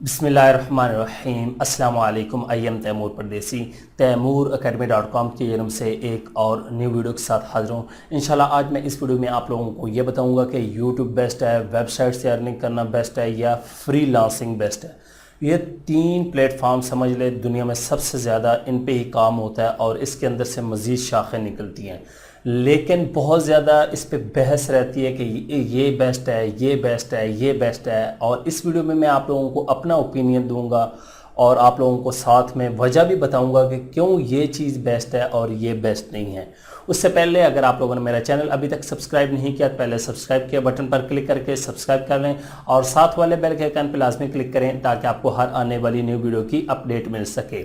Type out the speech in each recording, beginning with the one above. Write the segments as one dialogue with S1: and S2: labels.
S1: बिस्मिल्लाहिर्रहमानिर्रहीम अस्सलाम वालेकुम। आई एम तैमूर परदेसी तैमूर krny.com के जन्म से एक और न्यू वीडियो के साथ हाजिर हूँ। इंशाल्लाह आज मैं इस वीडियो में आप लोगों को ये बताऊंगा कि यूट्यूब बेस्ट है, वेबसाइट से अर्निंग करना बेस्ट है या फ्रीलांसिंग बेस्ट है। ये तीन प्लेटफॉर्म समझ ले दुनिया में सबसे ज़्यादा इन पे ही काम होता है और इसके अंदर से मज़ीद शाखें निकलती हैं, लेकिन बहुत ज़्यादा इस पे बहस रहती है कि ये बेस्ट है, ये बेस्ट है, ये बेस्ट है। और इस वीडियो में मैं आप लोगों को अपना ओपिनियन दूंगा और आप लोगों को साथ में वजह भी बताऊंगा कि क्यों ये चीज़ बेस्ट है और ये बेस्ट नहीं है। उससे पहले अगर आप लोगों ने मेरा चैनल अभी तक सब्सक्राइब नहीं किया तो पहले सब्सक्राइब किया बटन पर क्लिक करके सब्सक्राइब कर लें और साथ वाले बेल के आइकन पर लाजमी क्लिक करें ताकि आपको हर आने वाली न्यू वीडियो की अपडेट मिल सके।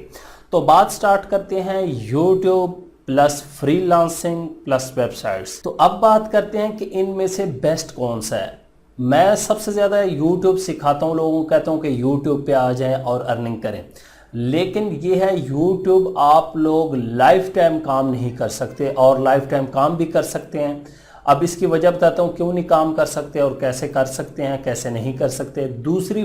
S1: तो बात स्टार्ट करते हैं YouTube plus freelancing plus websites. तो अब बात करते हैं कि इनमें से बेस्ट कौन सा है। मैं सबसे ज़्यादा यूट्यूब सिखाता हूँ लोगों को, कहता हूँ कि यूट्यूब पे आ जाएं और अर्निंग करें, लेकिन ये है यूट्यूब आप लोग लाइफ टाइम काम नहीं कर सकते और लाइफ टाइम काम भी कर सकते हैं। अब इसकी वजह बताता हूँ क्यों नहीं काम कर सकते और कैसे कर सकते हैं, कैसे नहीं कर सकते। दूसरी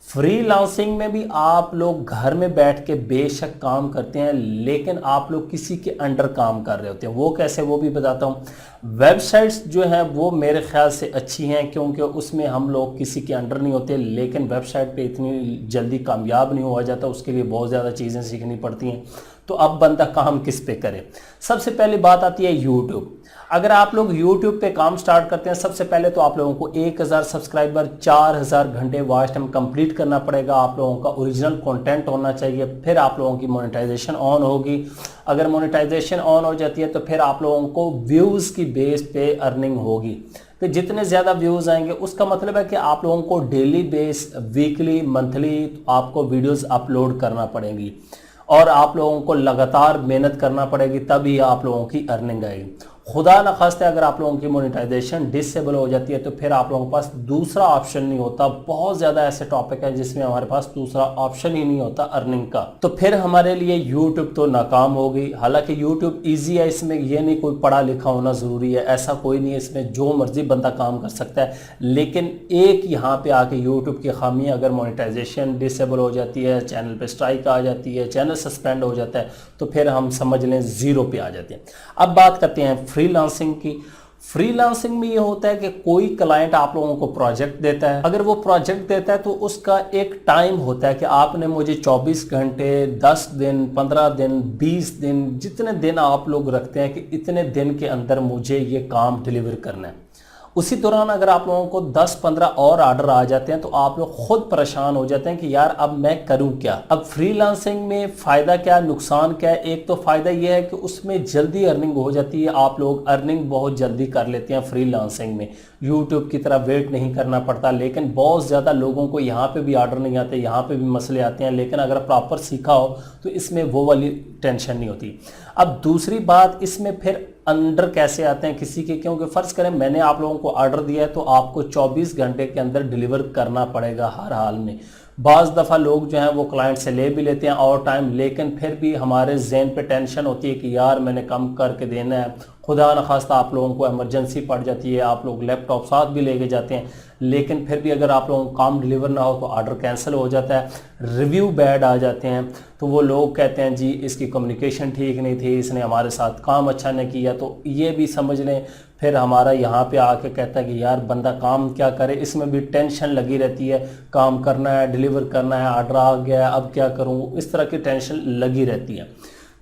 S1: फ्रीलांसिंग में भी आप लोग घर में बैठ के बेशक काम करते हैं, लेकिन आप लोग किसी के अंडर काम कर रहे होते हैं। वो कैसे, वो भी बताता हूँ। वेबसाइट्स जो हैं वो मेरे ख्याल से अच्छी हैं क्योंकि उसमें हम लोग किसी के अंडर नहीं होते, लेकिन वेबसाइट पे इतनी जल्दी कामयाब नहीं हुआ जाता, उसके लिए बहुत ज़्यादा चीज़ें सीखनी पड़ती हैं। तो अब बंदा काम किस पे करे। सबसे पहली बात आती है यूट्यूब। अगर आप लोग YouTube पे काम स्टार्ट करते हैं, सबसे पहले तो आप लोगों को 1000 सब्सक्राइबर 4000 घंटे वॉच टाइम कंप्लीट करना पड़ेगा। आप लोगों का ओरिजिनल कंटेंट होना चाहिए, फिर आप लोगों की मोनेटाइजेशन ऑन होगी। अगर मोनेटाइजेशन ऑन हो जाती है तो फिर आप लोगों को व्यूज़ की बेस पे अर्निंग होगी। फिर जितने ज़्यादा व्यूज़ आएंगे उसका मतलब है कि आप लोगों को डेली बेस, वीकली, मंथली आपको वीडियोज़ अपलोड करना पड़ेंगी और आप लोगों को लगातार मेहनत करना पड़ेगी, तभी आप लोगों की अर्निंग आएगी। खुदा न खास्ते अगर आप लोगों की मोनेटाइजेशन डिसेबल हो जाती है तो फिर आप लोगों के पास दूसरा ऑप्शन नहीं होता। बहुत ज़्यादा ऐसे टॉपिक है जिसमें हमारे पास दूसरा ऑप्शन ही नहीं होता अर्निंग का, तो फिर हमारे लिए यूट्यूब तो नाकाम होगी। हालांकि यूट्यूब ईजी है, इसमें ये नहीं कोई पढ़ा लिखा होना ज़रूरी है, ऐसा कोई नहीं है, इसमें जो मर्जी बंदा काम कर सकता है। लेकिन एक यहाँ पे आके यूट्यूब की खामी, अगर मोनेटाइजेशन डिसेबल हो जाती है, चैनल पे स्ट्राइक आ जाती है, चैनल सस्पेंड हो जाता है, तो फिर हम समझ लें ज़ीरो पे आ जाते हैं। अब बात करते हैं फ्रीलांसिंग की। फ्रीलांसिंग में ये होता है कि कोई क्लाइंट आप लोगों को प्रोजेक्ट देता है। अगर वो प्रोजेक्ट देता है तो उसका एक टाइम होता है कि आपने मुझे 24 घंटे, 10 दिन, 15 दिन, 20 दिन, जितने दिन आप लोग रखते हैं कि इतने दिन के अंदर मुझे ये काम डिलीवर करना है। उसी दौरान अगर आप लोगों को 10-15 और ऑर्डर आ जाते हैं तो आप लोग खुद परेशान हो जाते हैं कि यार अब मैं करूं क्या। अब फ्रीलांसिंग में फ़ायदा क्या, नुकसान क्या है। एक तो फ़ायदा ये है कि उसमें जल्दी अर्निंग हो जाती है, आप लोग अर्निंग बहुत जल्दी कर लेते हैं फ्रीलांसिंग में, यूट्यूब की तरह वेट नहीं करना पड़ता। लेकिन बहुत ज़्यादा लोगों को यहाँ पे भी ऑर्डर नहीं आते, यहाँ पे भी मसले आते हैं, लेकिन अगर प्रॉपर सीखा हो तो इसमें वो वाली टेंशन नहीं होती। अब दूसरी बात, इसमें फिर अंडर कैसे आते हैं किसी के, क्योंकि फ़र्ज़ करें मैंने आप लोगों को ऑर्डर दिया है तो आपको 24 घंटे के अंदर डिलीवर करना पड़ेगा हर हाल में। बाज़ दफ़ा लोग जो हैं वो क्लाइंट से ले भी लेते हैं और टाइम, लेकिन फिर भी हमारे जहन पे टेंशन होती है कि यार मैंने कम करके देना है। खुदा न खास्ता आप लोगों को इमरजेंसी पड़ जाती है, आप लोग लैपटॉप साथ भी लेके जाते हैं, लेकिन फिर भी अगर आप लोगों को काम डिलीवर ना हो तो ऑर्डर कैंसिल हो जाता है, रिव्यू बैड आ जाते हैं। तो वो लोग कहते हैं जी इसकी कम्युनिकेशन ठीक नहीं थी, इसने हमारे साथ काम अच्छा नहीं किया। तो ये भी समझ लें फिर हमारा यहाँ पे आके कहता है कि यार बंदा काम क्या करे, इसमें भी टेंशन लगी रहती है, काम करना है, डिलीवर करना है, ऑर्डर आ गया है, अब क्या करूँ, इस तरह की टेंशन लगी रहती है।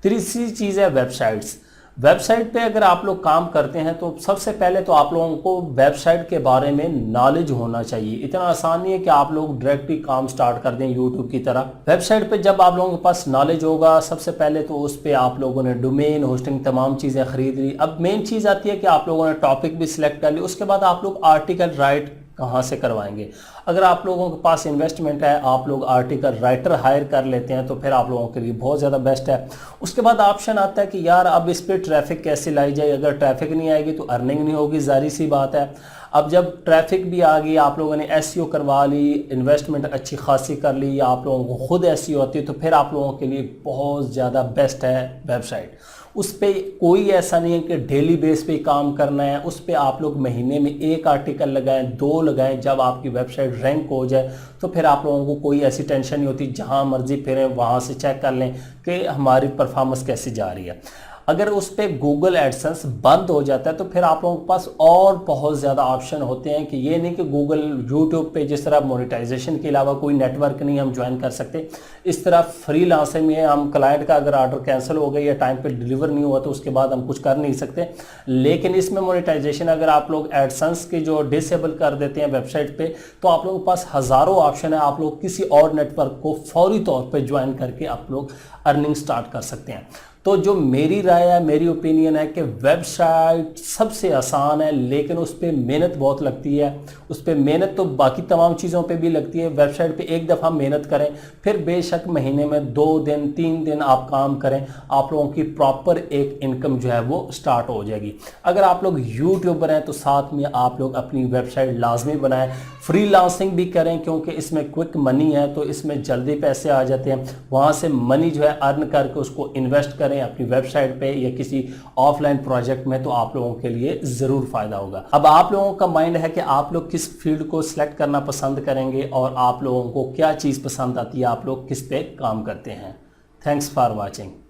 S1: तीसरी चीज़ है वेबसाइट्स। वेबसाइट पे अगर आप लोग काम करते हैं तो सबसे पहले तो आप लोगों को वेबसाइट के बारे में नॉलेज होना चाहिए। इतना आसान नहीं है कि आप लोग डायरेक्ट ही काम स्टार्ट कर दें यूट्यूब की तरह। वेबसाइट पे जब आप लोगों के पास नॉलेज होगा, सबसे पहले तो उस पर आप लोगों ने डोमेन, होस्टिंग, तमाम चीज़ें खरीद ली। अब मेन चीज़ आती है कि आप लोगों ने टॉपिक भी सिलेक्ट कर ली, उसके बाद आप लोग आर्टिकल राइट कहाँ से करवाएंगे। अगर आप लोगों के पास इन्वेस्टमेंट है, आप लोग आर्टिकल राइटर हायर कर लेते हैं तो फिर आप लोगों के लिए बहुत ज़्यादा बेस्ट है। उसके बाद ऑप्शन आता है कि यार अब इस पर ट्रैफिक कैसे लाई जाए। अगर ट्रैफिक नहीं आएगी तो अर्निंग नहीं होगी, जारी सी बात है। अब जब ट्रैफिक भी आ गई, आप लोगों ने एसईओ करवा ली, इन्वेस्टमेंट अच्छी खासी कर ली, या आप लोगों को खुद एसईओ आती है, तो फिर आप लोगों के लिए बहुत ज़्यादा बेस्ट है वेबसाइट। उस पर कोई ऐसा नहीं है कि डेली बेस पे काम करना है। उस पर आप लोग महीने में 1 आर्टिकल लगाएं, 2 लगाएं। जब आपकी वेबसाइट रैंक हो जाए तो फिर आप लोगों को कोई ऐसी टेंशन नहीं होती, जहां मर्जी फिरें वहां से चेक कर लें कि हमारी परफॉर्मेंस कैसी जा रही है। अगर उस पर गूगल एडसेंस बंद हो जाता है तो फिर आप लोगों के पास और बहुत ज़्यादा ऑप्शन होते हैं कि ये नहीं कि गूगल यूट्यूब पे जिस तरह मोनेटाइजेशन के अलावा कोई नेटवर्क नहीं हम ज्वाइन कर सकते, इस तरह फ्रीलांसिंग में हम क्लाइंट का अगर ऑर्डर कैंसिल हो गया या टाइम पे डिलीवर नहीं हुआ तो उसके बाद हम कुछ कर नहीं सकते। लेकिन इसमें मोनेटाइजेशन अगर आप लोग एडसेंस की जो डिसेबल कर देते हैं वेबसाइट पे, तो आप लोगों के पास हज़ारों ऑप्शन है। आप लोग किसी और नेटवर्क को फौरी तौर पर ज्वाइन करके आप लोग अर्निंग स्टार्ट कर सकते हैं। तो जो मेरी राय है, मेरी ओपिनियन है कि वेबसाइट सबसे आसान है, लेकिन उस पर मेहनत बहुत लगती है। उस पर मेहनत तो बाकी तमाम चीज़ों पे भी लगती है। वेबसाइट पे एक दफ़ा मेहनत करें, फिर बेशक महीने में 2 दिन 3 दिन आप काम करें, आप लोगों की प्रॉपर एक इनकम जो है वो स्टार्ट हो जाएगी। अगर आप लोग यूट्यूबर हैं तो साथ में आप लोग अपनी वेबसाइट लाजमी बनाएं। फ्रीलांसिंग भी करें क्योंकि इसमें क्विक मनी है, तो इसमें जल्दी पैसे आ जाते हैं। वहाँ से मनी जो है अर्न करके उसको इन्वेस्ट करें अपनी वेबसाइट पे या किसी ऑफलाइन प्रोजेक्ट में, तो आप लोगों के लिए ज़रूर फ़ायदा होगा। अब आप लोगों का माइंड है कि आप लोग किस फील्ड को सिलेक्ट करना पसंद करेंगे और आप लोगों को क्या चीज़ पसंद आती है, आप लोग किस पे काम करते हैं। Thanks for watching.